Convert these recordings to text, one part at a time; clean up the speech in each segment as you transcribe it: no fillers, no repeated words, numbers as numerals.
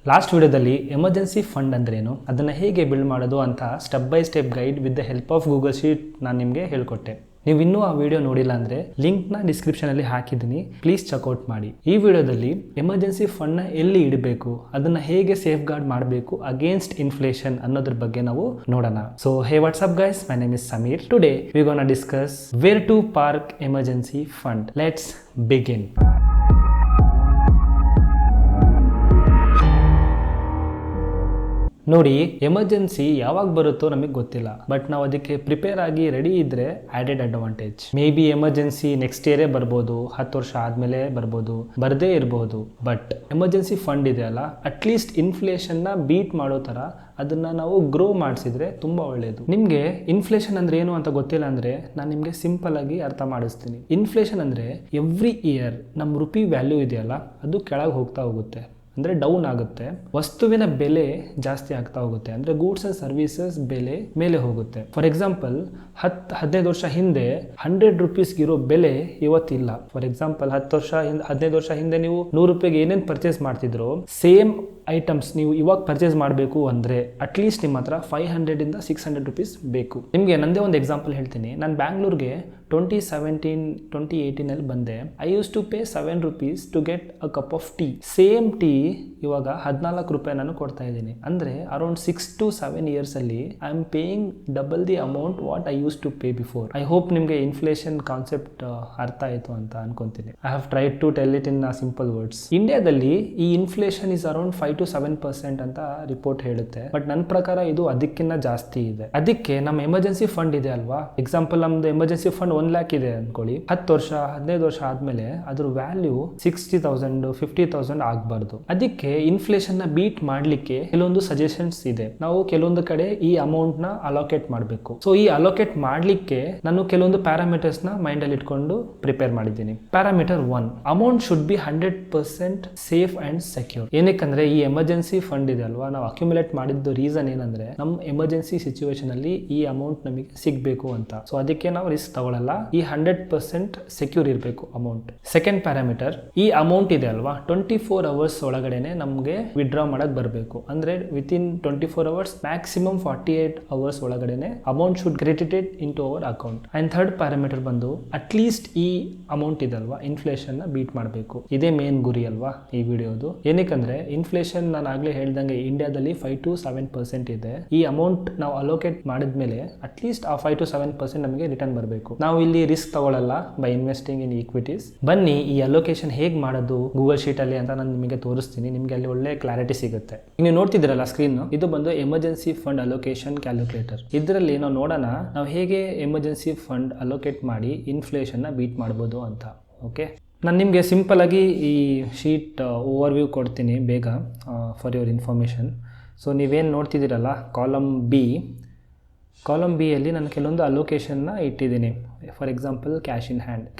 Last ವಿಡಿಯೋದಲ್ಲಿ emergency fund ಅಂದ್ರೇನು, ಅದನ್ನು ಹೇಗೆ ಬಿಲ್ಡ್ ಮಾಡೋದು ಅಂತ step by step guide with the help of Google sheet ನಾನು ನಿಮಗೆ ಹೇಳ್ಕೊಟ್ಟೆ. ನೀವು ಇನ್ನೂ ಆ ವಿಡಿಯೋ ನೋಡಿಲ್ಲ ಅಂದರೆ ಲಿಂಕ್ನ ಡಿಸ್ಕ್ರಿಪ್ಷನಲ್ಲಿ ಹಾಕಿದ್ದೀನಿ, ಪ್ಲೀಸ್ ಚೆಕ್ಔಟ್ ಮಾಡಿ. ಈ ವಿಡಿಯೋದಲ್ಲಿ ಎಮರ್ಜೆನ್ಸಿ ಫಂಡ್ನ ಎಲ್ಲಿ ಇಡಬೇಕು, ಅದನ್ನು ಹೇಗೆ ಸೇಫ್ ಗಾರ್ಡ್ ಮಾಡಬೇಕು ಅಗೇನ್ಸ್ಟ್ ಇನ್ಫ್ಲೇಷನ್ ಅನ್ನೋದ್ರ ಬಗ್ಗೆ ನಾವು ನೋಡೋಣ. So hey what's up guys, my name is Sameer. Today we gonna discuss where to park emergency fund. Let's begin. ನೋಡಿ, ಎಮರ್ಜೆನ್ಸಿ ಯಾವಾಗ ಬರುತ್ತೋ ನಮಗೆ ಗೊತ್ತಿಲ್ಲ, ಬಟ್ ನಾವು ಅದಕ್ಕೆ ಪ್ರಿಪೇರ್ ಆಗಿ ರೆಡಿ ಇದ್ರೆ added advantage. May be emergency next ಇಯರೇ ಬರ್ಬೋದು, 10 ವರ್ಷ ಆದ್ಮೇಲೆ ಬರ್ಬೋದು, ಬರದೇ ಇರಬಹುದು. ಬಟ್ ಎಮರ್ಜೆನ್ಸಿ ಫಂಡ್ ಇದೆ ಅಲ್ಲ, ಅಟ್ಲೀಸ್ಟ್ ಇನ್ಫ್ಲೇಷನ್ನ ಬೀಟ್ ಮಾಡೋ ಥರ ಅದನ್ನು ನಾವು ಗ್ರೋ ಮಾಡಿಸಿದ್ರೆ ತುಂಬ ಒಳ್ಳೆಯದು. ನಿಮಗೆ ಇನ್ಫ್ಲೇಷನ್ ಅಂದರೆ ಏನು ಅಂತ ಗೊತ್ತಿಲ್ಲ ಅಂದರೆ ನಾನು ನಿಮಗೆ ಸಿಂಪಲ್ ಆಗಿ ಅರ್ಥ ಮಾಡಿಸ್ತೀನಿ. ಇನ್ಫ್ಲೇಷನ್ ಅಂದರೆ ಎವ್ರಿ ಇಯರ್ ನಮ್ಮ ರುಪಿ ವ್ಯಾಲ್ಯೂ ಇದೆಯಲ್ಲ, ಅದು ಕೆಳಗೆ ಹೋಗ್ತಾ ಹೋಗುತ್ತೆ, ಅಂದರೆ ಡೌನ್ ಆಗುತ್ತೆ. ವಸ್ತುವಿನ ಬೆಲೆ ಜಾಸ್ತಿ ಆಗ್ತಾ ಹೋಗುತ್ತೆ, ಅಂದರೆ ಗೂಡ್ಸ್ ಆ್ಯಂಡ್ ಸರ್ವಿಸಸ್ ಬೆಲೆ ಮೇಲೆ ಹೋಗುತ್ತೆ. ಫಾರ್ ಎಕ್ಸಾಂಪಲ್ 10-15 ವರ್ಷ ಹಿಂದೆ 100 ರೂಪೀಸ್ಗಿರೋ ಬೆಲೆ ಇವತ್ತಿಲ್ಲ. ಫಾರ್ ಎಕ್ಸಾಂಪಲ್ 15 ವರ್ಷ ಹಿಂದೆ ನೀವು 100 ರೂಪಾಯಿಗೆ ಏನೇನು ಪರ್ಚೇಸ್ ಮಾಡ್ತಿದ್ರು, ಸೇಮ್ ಐಟಮ್ಸ್ ನೀವು ಇವಾಗ ಪರ್ಚೇಸ್ ಮಾಡಬೇಕು ಅಂದರೆ ಅಟ್ಲೀಸ್ಟ್ ನಿಮ್ಮ ಹತ್ರ 500 - 600 ರೂಪೀಸ್ ಬೇಕು. ನಿಮಗೆ ನಂದೇ ಒಂದು ಎಕ್ಸಾಂಪಲ್ ಹೇಳ್ತೀನಿ. ನಾನು ಬ್ಯಾಂಗ್ಳೂರ್ಗೆ 2017-2018 ಬಂದೆ. I use to pay 7 rupees to get a cup of tea. Same tea ಇವಾಗ 14 ರೂಪಾಯಿ ನಾನು ಕೊಡ್ತಾ ಇದ್ದೀನಿ. ಅಂದರೆ ಅರೌಂಡ್ 6 to 7 ಇಯರ್ಸಲ್ಲಿ I am paying double the amount what I use to pay before. I hope ನಿಮಗೆ ಇನ್ಫ್ಲೇಷನ್ ಕಾನ್ಸೆಪ್ಟ್ ಅರ್ಥ ಆಯಿತು ಅಂತ ಅನ್ಕೊಂತೀನಿ. I have tried to tell it in simple words. ಇಂಡಿಯಾದಲ್ಲಿ ಈ ಇನ್ಫ್ಲೇಷನ್ ಇಸ್ ಅರೌಂಡ್ 5 to 7% ಅಂತ report ಹೇಳುತ್ತೆ. ಬಟ್ ನನ್ನ ಪ್ರಕಾರ ಇದು ಅದಕ್ಕಿಂತ ಜಾಸ್ತಿ ಇದೆ. ಅದಕ್ಕೆ ನಮ್ಮ ಎಮರ್ಜೆನ್ಸಿ ಫಂಡ್ ಇದೆ ಅಲ್ವಾ, ಎಕ್ಸಾಂಪಲ್ ನಮ್ದು ಎಮರ್ಜೆನ್ಸಿ ಫಂಡ್ 1 lakh ಇದೆ ಅನ್ಕೊಳ್ಳಿ. 10 ವರ್ಷ 15 ವರ್ಷ ಆದ್ಮೇಲೆ ಅದ್ರ ವ್ಯಾಲ್ಯೂ 60,000 50,000 ಆಗಬಾರ್ದು. ಅದಕ್ಕೆ ಇನ್ಫ್ಲೇಷನ್ ನ ಬೀಟ್ ಮಾಡ್ಲಿಕ್ಕೆ ಕೆಲವೊಂದು ಸಜೆಷನ್ಸ್ ಇದೆ. ನಾವು ಕೆಲವೊಂದು ಕಡೆ ಈ ಅಮೌಂಟ್ ನ ಅಲೋಕೇಟ್ ಮಾಡಬೇಕು. ಸೊ ಈ ಅಲೋಕೇಟ್ ಮಾಡ್ಲಿಕ್ಕೆ ನಾನು ಕೆಲವೊಂದು ಪ್ಯಾರಾಮೀಟರ್ಸ್ ನ ಮೈಂಡ್ ಅಲ್ಲಿ ಇಟ್ಕೊಂಡು ಪ್ರಿಪೇರ್ ಮಾಡಿದ್ದೀನಿ. Parameter 1, amount should be 100% safe and secure. ಏನಕ್ಕಂದ್ರೆ ಈ ಎಮರ್ಜೆನ್ಸಿ ಫಂಡ್ ಇದೆ ಅಲ್ವಾ, ನಾವು ಅಕ್ಯುಮುಲೇಟ್ ಮಾಡಿದ್ದು ರೀಸನ್ ಏನಂದ್ರೆ ನಮ್ಮ ಎಮರ್ಜೆನ್ಸಿ ಸಿಚುವೇಶನ್ ಅಲ್ಲಿ ಈ ಅಮೌಂಟ್ ನಮಗೆ ಸಿಗಬೇಕು ಅಂತ. ಸೊ ಅದಕ್ಕೆ ನಾವು ರಿಸ್ಕ್ ತಗೊಳ್ಳಲ್ಲ, ಈ 100% ಸೆಕ್ಯೂರ್ ಇರಬೇಕು ಅಮೌಂಟ್. ಸೆಕೆಂಡ್ ಪ್ಯಾರಾಮೀಟರ್, ಈ ಅಮೌಂಟ್ ಇದೆ ಅಲ್ವಾ 24 ಅವರ್ಸ್ ಒಳಗಡೆನೆ ನಮಗೆ ವಿಡ್ರಾ ಮಾಡಕ್ ಬರಬೇಕು. ಅಂದ್ರೆ ವಿತಿನ್ 24 ಅವರ್ಸ್ ಮ್ಯಾಕ್ಸಿಮಮ್ 48 ಅವರ್ಸ್ ಒಳಗಡೆನೆ amount should credited into our account. And third parameter ಬಂದು ಅಟ್ಲೀಸ್ಟ್ ಈ ಅಮೌಂಟ್ ಇದೆ ಅಲ್ವಾ ಇನ್ಫ್ಲೇಷನ್ ನ ಬೀಟ್ ಮಾಡಬೇಕು. ಇದೇ ಮೇನ್ ಗುರಿ ಅಲ್ವಾ ಈ ವಿಡಿಯೋದು. ಏನಕ್ಕಂದ್ರೆ ಇನ್ಫ್ಲೇಷನ್ ನಾನು ಆಗ್ಲೇ ಹೇಳ್ದಂಗೆ ಇಂಡಿಯಾದಲ್ಲಿ 5 to 7% ಇದೆ. ಈ ಅಮೌಂಟ್ ನಾವು ಅಲೋಕೇಟ್ ಮಾಡಿದ್ಮೇಲೆ ಅಟ್ಲೀಸ್ಟ್ ಆ 5 to 7% ನಮಗೆ ರಿಟರ್ನ್ ಬರಬೇಕು. ನಾವು ಇಲ್ಲಿ ರಿಸ್ಕ್ ತಗೊಳ್ಳಲ್ಲ ಬೈ ಇನ್ವೆಸ್ಟಿಂಗ್ ಇನ್ ಈಕ್ವಿಟೀಸ್. ಬನ್ನಿ ಈ ಅಲೋಕೇಶನ್ ಹೇಗೆ ಮಾಡೋದು ಗೂಗಲ್ ಶೀಟ್ ಅಲ್ಲಿ ಅಂತ ನಾನು ನಿಮಗೆ ತೋರಿಸ್ತೀನಿ. ನಿಮಗೆ ಅಲ್ಲಿ ಒಳ್ಳೆ ಕ್ಲಾರಿಟಿ ಸಿಗುತ್ತೆ. ನೀವು ನೋಡ್ತಿದ್ದೀರಲ್ಲ ಸ್ಕ್ರೀನ್, ಇದು ಬಂದು ಎಮರ್ಜೆನ್ಸಿ ಫಂಡ್ ಅಲೋಕೇಶನ್ ಕ್ಯಾಲ್ಕುಲೇಟರ್. ಇದರಲ್ಲಿ ನಾವು ನೋಡೋಣ ನಾವು ಹೇಗೆ ಎಮರ್ಜೆನ್ಸಿ ಫಂಡ್ ಅಲೋಕೇಟ್ ಮಾಡಿ ಇನ್ಫ್ಲೇಷನ್ ನ ಬೀಟ್ ಮಾಡ್ಬೋದು ಅಂತ. ಓಕೆ, ನಾನು ನಿಮಗೆ ಸಿಂಪಲ್ ಆಗಿ ಈ ಶೀಟ್ ಓವರ್ವ್ಯೂ ಕೊಡ್ತೀನಿ ಬೇಗ ಫಾರ್ ಯುವರ್ ಇನ್ಫಾರ್ಮೇಷನ್. ಸೊ ನೀವೇನು ನೋಡ್ತಿದ್ದೀರಲ್ಲ ಕಾಲಮ್ ಬಿ ಅಲ್ಲಿ ನಾನು ಕೆಲವೊಂದು ಅಲೋಕೇಶನ್ನ ಇಟ್ಟಿದ್ದೀನಿ. For example cash in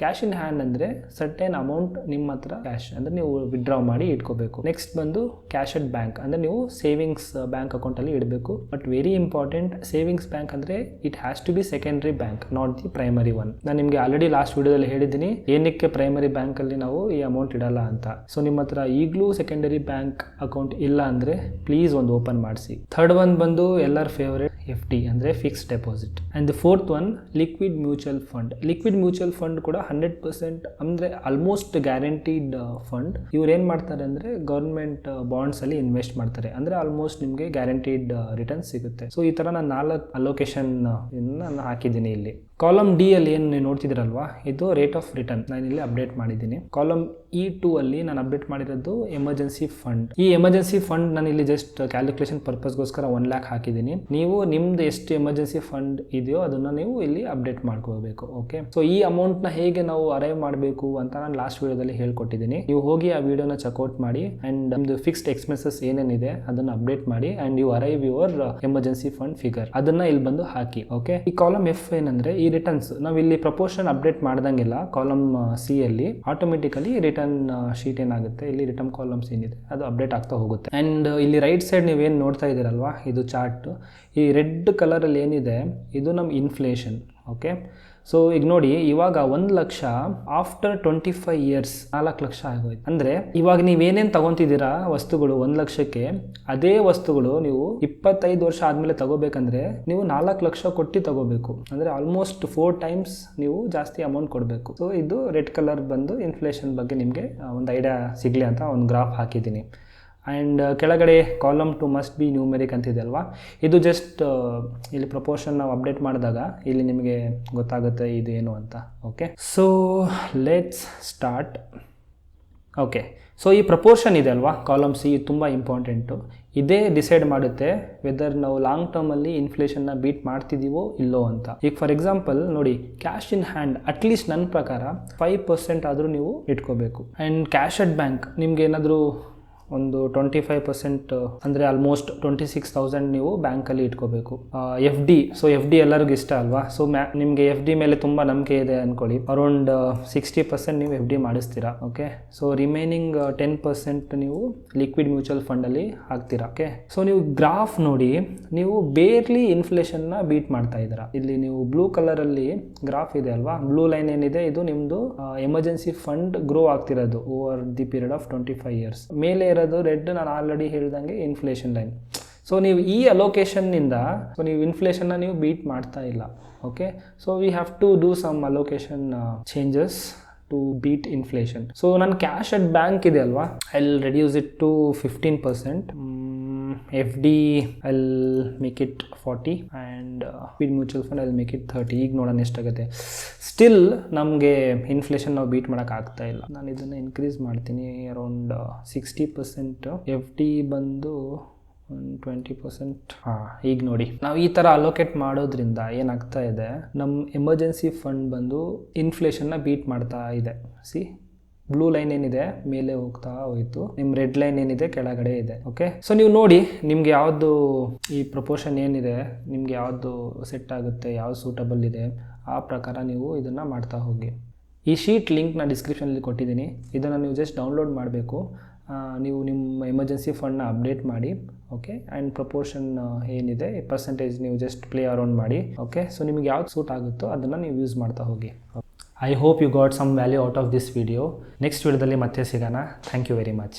hand ಅಂದರೆ ಸರ್ಟೇನ್ ಅಮೌಂಟ್ ನಿಮ್ಮ ಹತ್ರ ಕ್ಯಾಶ್ ಅಂದರೆ ನೀವು ವಿಡ್ರಾ ಮಾಡಿ ಇಟ್ಕೋಬೇಕು. ನೆಕ್ಸ್ಟ್ ಬಂದು ಕ್ಯಾಶ್ ಅಟ್ ಬ್ಯಾಂಕ್ ಅಂದರೆ ನೀವು ಸೇವಿಂಗ್ಸ್ ಬ್ಯಾಂಕ್ ಅಕೌಂಟಲ್ಲಿ ಇಡಬೇಕು. But very important, savings bank ಅಂದರೆ it has to be secondary bank, not the primary one. ನಾನು ನಿಮಗೆ ಆಲ್ರೆಡಿ ಲಾಸ್ಟ್ ವಿಡಿಯೋದಲ್ಲಿ ಹೇಳಿದ್ದೀನಿ ಏನಕ್ಕೆ ಪ್ರೈಮರಿ ಬ್ಯಾಂಕಲ್ಲಿ ನಾವು ಈ ಅಮೌಂಟ್ ಇಡಲ್ಲ ಅಂತ. ಸೊ ನಿಮ್ಮ ಹತ್ರ ಈಗಲೂ ಸೆಕೆಂಡರಿ ಬ್ಯಾಂಕ್ ಅಕೌಂಟ್ ಇಲ್ಲ ಅಂದರೆ ಪ್ಲೀಸ್ ಒಂದು ಓಪನ್ ಮಾಡಿಸಿ. ಥರ್ಡ್ ಒನ್ ಬಂದು ಎಲ್ಲರ ಫೇವರೇಟ್ FD ಅಂದರೆ fixed deposit. And the fourth one liquid mutual fund. Liquid mutual fund ಕೂಡ 100% ಅಂದರೆ ಆಲ್ಮೋಸ್ಟ್ ಗ್ಯಾರಂಟಿಡ್ ಫಂಡ್. ಇವ್ರು ಏನು ಮಾಡ್ತಾರೆ ಅಂದರೆ ಗೌರ್ಮೆಂಟ್ ಬಾಂಡ್ಸ್ ಅಲ್ಲಿ ಇನ್ವೆಸ್ಟ್ ಮಾಡ್ತಾರೆ, ಅಂದರೆ ಆಲ್ಮೋಸ್ಟ್ ನಿಮಗೆ ಗ್ಯಾರಂಟಿಡ್ ರಿಟರ್ನ್ ಸಿಗುತ್ತೆ. ಸೊ ಈ ಥರ ನಾನು 4 ಅಲೋಕೇಶನ್ ನಾನು ಹಾಕಿದ್ದೀನಿ ಇಲ್ಲಿ. ಕಾಲಮ್ ಡಿ ಅಲ್ಲಿ ಏನು ನೀವು ನೋಡ್ತಿದ್ದೀರಲ್ವಾ, ಇದು ರೇಟ್ ಆಫ್ ರಿಟರ್ನ್ ನಾನು ಇಲ್ಲಿ ಅಪ್ಡೇಟ್ ಮಾಡಿದ್ದೀನಿ. ಕಾಲಮ್ E2 ಅಲ್ಲಿ ನಾನು ಅಪ್ಡೇಟ್ ಮಾಡಿರೋದು ಎಮರ್ಜೆನ್ಸಿ ಫಂಡ್. ಈ ಎಮರ್ಜೆನ್ಸಿ ಫಂಡ್ ನಾನು ಇಲ್ಲಿ ಜಸ್ಟ್ ಕ್ಯಾಲ್ಕುಲೇಷನ್ ಪರ್ಪಸ್ಗೋಸ್ಕರ 1 lakh ಹಾಕಿದ್ದೀನಿ. ನೀವು ನಿಮ್ದು ಎಷ್ಟು ಎಮರ್ಜೆನ್ಸಿ ಫಂಡ್ ಇದೆಯೋ ಅದನ್ನ ನೀವು ಇಲ್ಲಿ ಅಪ್ಡೇಟ್ ಮಾಡ್ಕೋಬೇಕು. ಓಕೆ, ಸೊ ಈ ಅಮೌಂಟ್ ನ ಹೇಗೆ ನಾವು ಅರೈವ್ ಮಾಡಬೇಕು ಅಂತ ನಾನು ಲಾಸ್ಟ್ ವಿಡಿಯೋದಲ್ಲಿ ಹೇಳ್ಕೊಟ್ಟಿದ್ದೀನಿ. ನೀವು ಹೋಗಿ ಆ ವಿಡಿಯೋನ ಚೆಕ್ಔಟ್ ಮಾಡಿ ಅಂಡ್ ನಿಮ್ದು ಫಿಕ್ಸ್ಡ್ ಎಕ್ಸ್ಪೆನ್ಸಸ್ ಏನೇನಿದೆ ಅದನ್ನ ಅಪ್ಡೇಟ್ ಮಾಡಿ and you arrive your emergency fund figure, ಅದನ್ನ ಇಲ್ಲಿ ಬಂದು ಹಾಕಿ. ಓಕೆ, ಈ ಕಾಲಮ್ F ಏನಂದ್ರೆ ಈ ರಿಟರ್ನ್ಸ್ ನಾವು ಇಲ್ಲಿ ಪ್ರಪೋರ್ಷನ್ ಅಪ್ಡೇಟ್ ಮಾಡ್ದಂಗಿಲ್ಲ. ಕಾಲಮ್ C ಅಲ್ಲಿ ಆಟೋಮೆಟಿಕಲಿ ರಿಟರ್ನ್ ಶೀಟ್ ಏನಾಗುತ್ತೆ, ಇಲ್ಲಿ ರಿಟರ್ನ್ ಕಾಲಮ್ಸ್ ಏನಿದೆ ಅದು ಅಪ್ಡೇಟ್ ಆಗ್ತಾ ಹೋಗುತ್ತೆ. ಅಂಡ್ ಇಲ್ಲಿ ರೈಟ್ ಸೈಡ್ ನೀವೇನು ನೋಡ್ತಾ ಇದ್ದೀರಲ್ವಾ, ಇದು ಚಾರ್ಟ್. ಈ ರೆಡ್ ಕಲರ್ ಅಲ್ಲಿ ಏನಿದೆ ಇದು ನಮ್ಮ ಇನ್ಫ್ಲೇಷನ್. ಓಕೆ, ಸೊ ಈಗ ನೋಡಿ, ಇವಾಗ 1 ಲಕ್ಷ ಆಫ್ಟರ್ 25 ಇಯರ್ಸ್ 4 ಲಕ್ಷ ಆಗೋಯ್ತು. ಅಂದರೆ ಇವಾಗ ನೀವೇನೇನು ತಗೊತಿದ್ದೀರಾ ವಸ್ತುಗಳು 1 ಲಕ್ಷಕ್ಕೆ, ಅದೇ ವಸ್ತುಗಳು ನೀವು 25 ವರ್ಷ ಆದಮೇಲೆ ತಗೋಬೇಕಂದ್ರೆ ನೀವು 4 ಲಕ್ಷ ಕೊಟ್ಟು ತಗೋಬೇಕು. ಅಂದರೆ ಆಲ್ಮೋಸ್ಟ್ 4 ಟೈಮ್ಸ್ ನೀವು ಜಾಸ್ತಿ ಅಮೌಂಟ್ ಕೊಡಬೇಕು. ಸೊ ಇದು ರೆಡ್ ಕಲರ್ ಬಂದು ಇನ್ಫ್ಲೇಷನ್ ಬಗ್ಗೆ ನಿಮಗೆ ಒಂದು ಐಡಿಯಾ ಸಿಗಲಿ ಅಂತ ಒಂದು ಗ್ರಾಫ್ ಹಾಕಿದ್ದೀನಿ. ಆ್ಯಂಡ್ ಕೆಳಗಡೆ ಕಾಲಮ್ 2 ಮಸ್ಟ್ ಬಿ ನ್ಯೂಮೆರಿಕ್ ಅಂತಿದೆ ಅಲ್ವಾ, ಇದು ಜಸ್ಟ್ ಇಲ್ಲಿ ಪ್ರಪೋರ್ಷನ್ ನಾವು ಅಪ್ಡೇಟ್ ಮಾಡಿದಾಗ ಇಲ್ಲಿ ನಿಮಗೆ ಗೊತ್ತಾಗುತ್ತೆ ಇದು ಏನು ಅಂತ. Okay, so let's start. Okay, so ಈ ಪ್ರಪೋರ್ಷನ್ ಇದೆ ಅಲ್ವಾ ಕಾಲಮ್ ಸಿ, ಇದು ತುಂಬ ಇಂಪಾರ್ಟೆಂಟು. ಇದೇ ಡಿಸೈಡ್ ಮಾಡುತ್ತೆ ವೆದರ್ ನಾವು ಲಾಂಗ್ ಟರ್ಮಲ್ಲಿ ಇನ್ಫ್ಲೇಷನ್ನ ಬೀಟ್ ಮಾಡ್ತಿದ್ದೀವೋ ಇಲ್ಲೋ ಅಂತ. ಈಗ ಫಾರ್ ಎಕ್ಸಾಂಪಲ್ ನೋಡಿ, ಕ್ಯಾಶ್ ಇನ್ ಹ್ಯಾಂಡ್ ಅಟ್ಲೀಸ್ಟ್ ನನ್ನ ಪ್ರಕಾರ 5% ಆದರೂ ನೀವು ಇಟ್ಕೋಬೇಕು. ಆ್ಯಂಡ್ ಕ್ಯಾಶ್ ಅಟ್ ಬ್ಯಾಂಕ್ ನಿಮ್ಗೆ ಏನಾದರೂ ಒಂದು 25% ಅಂದರೆ ಆಲ್ಮೋಸ್ಟ್ 26,000 ನೀವು ಬ್ಯಾಂಕಲ್ಲಿ ಇಟ್ಕೋಬೇಕು. F D, so F D ಎಲ್ಲರಿಗೂ ಇಷ್ಟ ಅಲ್ವಾ. ಸೊ ನಿಮಗೆ ಎಫ್ ಡಿ ಮೇಲೆ ತುಂಬ ನಂಬಿಕೆ ಇದೆ ಅಂದ್ಕೊಳ್ಳಿ, ಅರೌಂಡ್ 60% ನೀವು ಎಫ್ ಡಿ ಮಾಡಿಸ್ತೀರಾ. ಓಕೆ, ಸೊ ರಿಮೈನಿಂಗ್ 10% ನೀವು ಲಿಕ್ವಿಡ್ ಮ್ಯೂಚುವಲ್ ಫಂಡಲ್ಲಿ ಹಾಕ್ತೀರಾ. ಓಕೆ, ಸೊ ನೀವು ಗ್ರಾಫ್ ನೋಡಿ, ನೀವು ಬೇರ್ಲಿ ಇನ್ಫ್ಲೇಷನ್ನ ಬೀಟ್ ಮಾಡ್ತಾ ಇದ್ದೀರಾ. ಇಲ್ಲಿ ನೀವು ಬ್ಲೂ ಕಲರಲ್ಲಿ ಗ್ರಾಫ್ ಇದೆ ಅಲ್ವಾ, ಬ್ಲೂ ಲೈನ್ ಏನಿದೆ ಇದು ನಿಮ್ಮದು ಎಮರ್ಜೆನ್ಸಿ ಫಂಡ್ ಗ್ರೋ ಆಗ್ತಿರೋದು over the period of 25 years. ಮೇಲೆ ಇರೋದು ರೆಡ್, ನಾನು ಆಲ್ರೆಡಿ ಹೇಳ್ದಂಗೆ ಇನ್ಫ್ಲೇಷನ್ ಲೈನ್. ಸೊ ನೀವು ಈ ಅಲೋಕೇಶನ್ನಿಂದ ಸೊ ನೀವು ಇನ್ಫ್ಲೇಷನ್ನ ನೀವು ಬೀಟ್ ಮಾಡ್ತಾ ಇಲ್ಲ. Okay, so we have to do some allocation changes to beat inflation. So ನನ್ನ ಕ್ಯಾಶ್ ಅಟ್ ಬ್ಯಾಂಕ್ ಇದೆ ಅಲ್ವಾ, I will reduce it to 15%. F D I will make it 40 and liquid mutual fund I will make it 30. ಈಗ ನೋಡೋಣ ಎಷ್ಟಾಗುತ್ತೆ. Still ನಮಗೆ inflation ನಾವು beet ಮಾಡೋಕ್ಕಾಗ್ತಾ ಇಲ್ಲ. ನಾನು ಇದನ್ನು ಇನ್ಕ್ರೀಸ್ ಮಾಡ್ತೀನಿ ಅರೌಂಡ್ 60%. ಎಫ್ ಡಿ ಬಂದು 20%. ಈಗ ನೋಡಿ, ನಾವು ಈ ಥರ ಅಲೋಕೇಟ್ ಮಾಡೋದ್ರಿಂದ ಏನಾಗ್ತಾ ಇದೆ, ನಮ್ಮ ಎಮರ್ಜೆನ್ಸಿ ಫಂಡ್ ಬಂದು ಇನ್ಫ್ಲೇಷನ್ನ ಬೀಟ್ ಮಾಡ್ತಾ ಇದೆ. ಸಿ, ಬ್ಲೂ ಲೈನ್ ಏನಿದೆ ಮೇಲೆ ಹೋಗ್ತಾ ಹೋಯ್ತು, ನಿಮ್ಮ ರೆಡ್ ಲೈನ್ ಏನಿದೆ ಕೆಳಗಡೆ ಇದೆ. ಓಕೆ, ಸೊ ನೀವು ನೋಡಿ ನಿಮ್ಗೆ ಯಾವುದು ಈ ಪ್ರಪೋರ್ಷನ್ ಏನಿದೆ, ನಿಮ್ಗೆ ಯಾವುದು ಸೆಟ್ ಆಗುತ್ತೆ, ಯಾವ್ದು ಸೂಟಬಲ್ ಇದೆ, ಆ ಪ್ರಕಾರ ನೀವು ಇದನ್ನು ಮಾಡ್ತಾ ಹೋಗಿ. ಈ ಶೀಟ್ ಲಿಂಕ್ನ ಡಿಸ್ಕ್ರಿಪ್ಷನಲ್ಲಿ ಕೊಟ್ಟಿದ್ದೀನಿ, ಇದನ್ನು ನೀವು ಜಸ್ಟ್ ಡೌನ್ಲೋಡ್ ಮಾಡಬೇಕು. ನೀವು ನಿಮ್ಮ ಎಮರ್ಜೆನ್ಸಿ ಫಂಡ್ನ ಅಪ್ಡೇಟ್ ಮಾಡಿ. ಓಕೆ, ಆ್ಯಂಡ್ ಪ್ರಪೋರ್ಷನ್ ಏನಿದೆ ಪರ್ಸೆಂಟೇಜ್ ನೀವು ಜಸ್ಟ್ ಪ್ಲೇ ಅರೌಂಡ್ ಮಾಡಿ. ಓಕೆ, ಸೊ ನಿಮಗೆ ಯಾವ್ದು ಸೂಟ್ ಆಗುತ್ತೋ ಅದನ್ನು ನೀವು ಯೂಸ್ ಮಾಡ್ತಾ ಹೋಗಿ. I hope you got some value out of this video. Next ವಿಡಿಯೋದಲ್ಲಿ ಮತ್ತೆ ಸಿಗೋಣ. Thank you very much.